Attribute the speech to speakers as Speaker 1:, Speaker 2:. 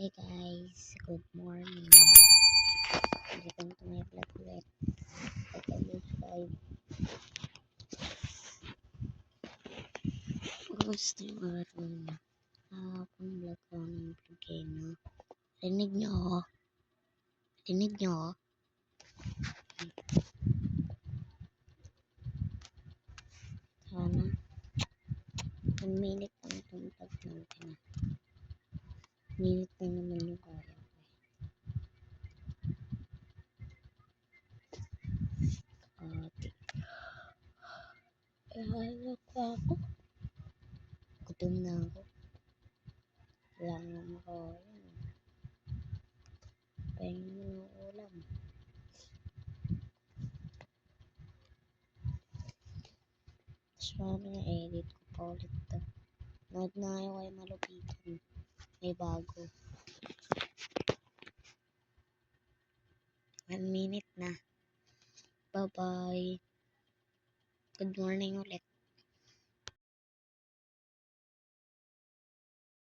Speaker 1: Hey guys, good morning. Welcome to my vlog ulit. Like and subscribe. Kumusta yung araw na? Nakakapang vlog ko ng problema. Rinig nyo ako? Rinig nyo ako? Sana. 1 minute ang itong vlog natin. Minute na naman yung kaya ko. Halak pa ako. Gutom na ako. Wala nga makakain. Pahingin mo ng ulam. Tapos parang edit ko pa ulit to. Nood na kayo kay Malupitan. May bago. 1 minute na. Bye-bye. Good morning ulit.